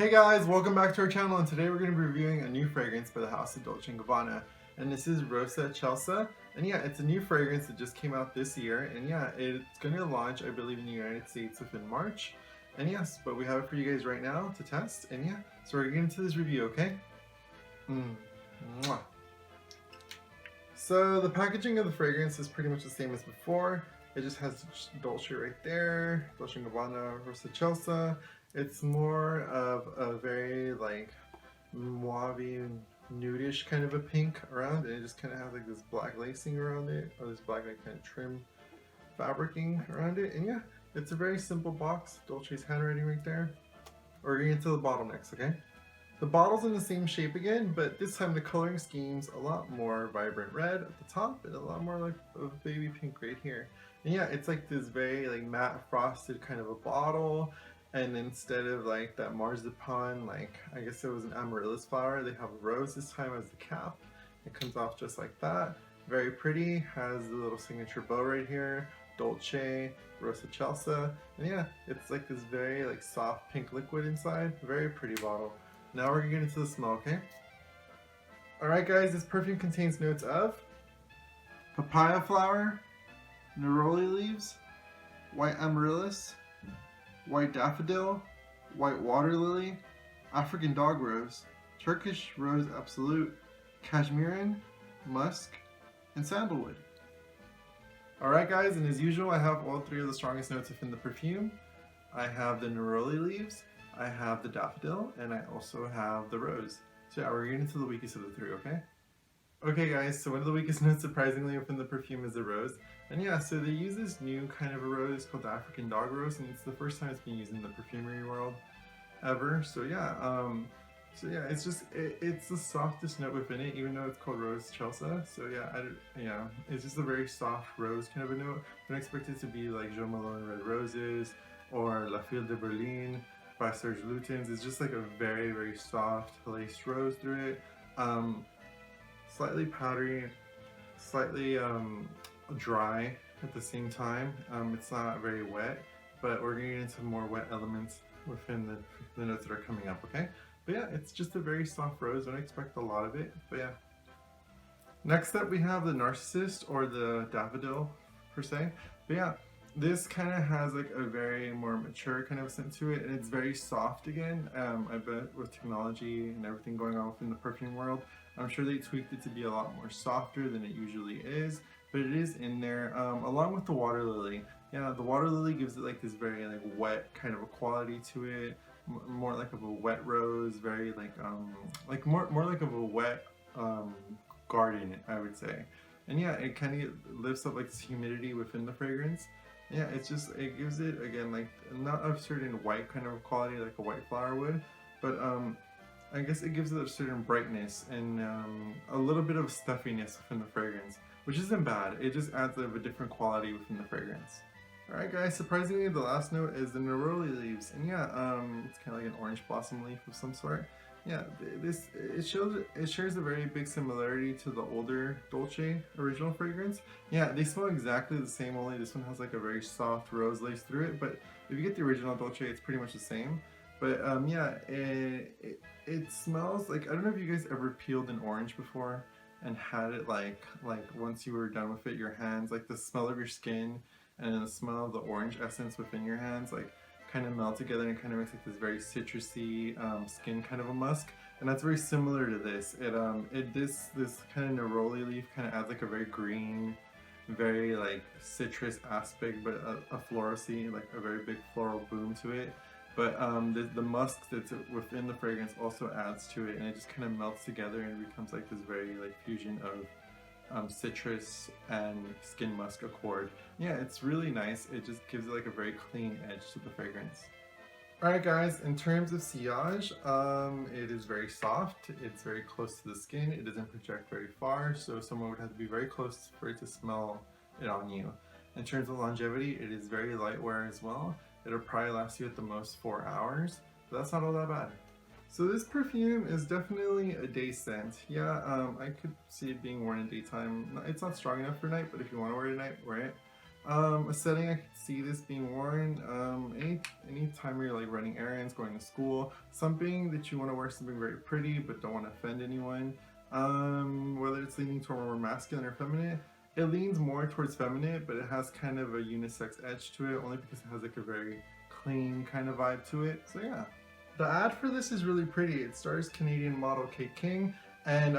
Hey guys, welcome back to our channel, and today we're going to be reviewing a new fragrance by the house of Dolce and Gabbana, and this is Rosa Excelsa. And yeah, it's a new fragrance that just came out this year, and yeah, it's going to launch, I believe, in the United States within March. And yes, but we have it for you guys right now to test, and yeah, so we're going to get into this review, okay? Mwah. So the packaging of the fragrance is pretty much the same as before. It just has Dolce right there, Dolce and Gabbana Rosa Excelsa. It's more of a very like mauve nudish kind of a pink around, and it just kind of has like this black lacing around it, or this black like kind of trim fabricing around it. And yeah, it's a very simple box. Dolce's handwriting right there. We're gonna get to the bottle next, okay? The bottle's in the same shape again, but this time the coloring scheme's a lot more vibrant red at the top and a lot more like a baby pink right here. And yeah, it's like this very like matte frosted kind of a bottle. And instead of like that marzipan, like I guess it was an amaryllis flower, they have a rose this time as the cap. It comes off just like that. Very pretty, has the little signature bow right here, Dolce Rosa Excelsa. And yeah, it's like this very like soft pink liquid inside. Very pretty bottle. Now we're gonna get into the smell, okay? Alright guys, this perfume contains notes of papaya flower, neroli leaves, white amaryllis, white daffodil, white water lily, African dog rose, Turkish rose absolute, cashmeran, musk, and sandalwood. Alright guys, and as usual I have all three of the strongest notes within the perfume. I have the neroli leaves, I have the daffodil, and I also have the rose. So yeah, we're getting into the weakest of the three, okay? Okay guys, so one of the weakest notes surprisingly within the perfume is the rose. And yeah, so they use this new kind of a rose called the African dog rose, and it's the first time it's been used in the perfumery world ever. So yeah, it's just, it's the softest note within it, even though it's called Rose Excelsa. So yeah, it's just a very soft rose kind of a note. Don't expect it to be like Jo Malone Red Roses or La Fille de Berlin by Serge Lutens. It's just like a very, very soft laced rose through it. Slightly powdery, slightly dry at the same time. It's not very wet, but we're going to get into more wet elements within the notes that are coming up, okay? But yeah, it's just a very soft rose. Don't expect a lot of it, but yeah. Next up we have the Narcissist, or the Daffodil per se. But yeah, this kind of has like a very more mature kind of scent to it, and it's very soft again. I bet with technology and everything going on within the perfume world, I'm sure they tweaked it to be a lot more softer than it usually is, but it is in there, along with the water lily. Yeah, the water lily gives it like this very like wet kind of a quality to it, more like of a wet rose, very like more like of a wet garden, I would say. And yeah, it kind of lifts up like this humidity within the fragrance. Yeah, it's just, it gives it again like not a certain white kind of quality like a white flower would, but I guess it gives it a certain brightness and a little bit of stuffiness within the fragrance, which isn't bad. It just adds a different quality within the fragrance. Alright guys, surprisingly the last note is the Neroli Leaves, and yeah, it's kind of like an orange blossom leaf of some sort. Yeah, it shares a very big similarity to the older Dolce original fragrance. Yeah, they smell exactly the same, only this one has like a very soft rose lace through it, but if you get the original Dolce, it's pretty much the same. But yeah, it smells like, I don't know if you guys ever peeled an orange before and had it like once you were done with it, your hands, like the smell of your skin and the smell of the orange essence within your hands, like kind of melt together and kind of makes like this very citrusy skin kind of a musk, and that's very similar to this. This kind of neroli leaf kind of adds like a very green, very like citrus aspect, but a floracy, like a very big floral boom to it. But the musk that's within the fragrance also adds to it, and it just kind of melts together and it becomes like this very like fusion of citrus and skin musk accord. Yeah, it's really nice. It just gives it like a very clean edge to the fragrance. Alright guys, in terms of sillage, it is very soft, it's very close to the skin, it doesn't project very far, so someone would have to be very close for it to smell it on you. In terms of longevity, it is very light wear as well. It'll probably last you at the most 4 hours, but that's not all that bad. So this perfume is definitely a day scent. Yeah, I could see it being worn in daytime. It's not strong enough for night, but if you want to wear it at night, wear it. A setting I could see this being worn any time you're like running errands, going to school, something that you want to wear something very pretty but don't want to offend anyone. Whether it's leaning toward more masculine or feminine, it leans more towards feminine, but it has kind of a unisex edge to it, only because it has like a very clean kind of vibe to it. So yeah. The ad for this is really pretty. It stars Canadian model Kate King, and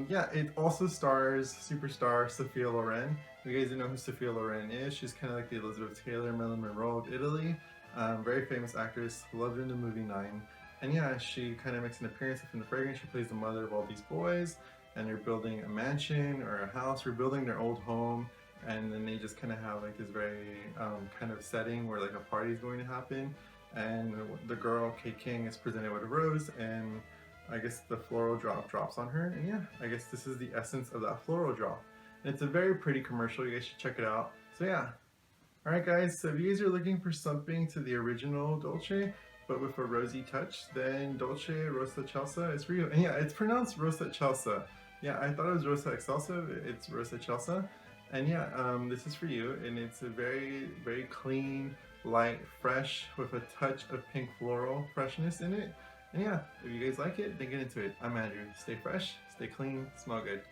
yeah, it also stars superstar Sophia Loren. If you guys don't know who Sophia Loren is, she's kind of like the Elizabeth Taylor, Marilyn Monroe of Italy. Very famous actress, loved her in the movie Nine. And yeah, she kind of makes an appearance in the fragrance. She plays the mother of all these boys, and they're building a mansion or a house, rebuilding their old home, and then they just kind of have like this very kind of setting where like a party is going to happen, and the girl Kate King is presented with a rose, and I guess the floral drop drops on her, and yeah, I guess this is the essence of that floral drop. And it's a very pretty commercial. You guys should check it out. So yeah. Alright guys, so if you guys are looking for something to the original Dolce, but with a rosy touch, then Dolce Rosa Excelsa is for you. And yeah, it's pronounced Rosa Excelsa. Yeah, I thought it was Rosa Excelsa, it's Rosa Excelsa. And yeah, this is for you, and it's a very, very clean, light, fresh, with a touch of pink floral freshness in it. And yeah, if you guys like it, then get into it. I'm Andrew. Stay fresh, stay clean, smell good.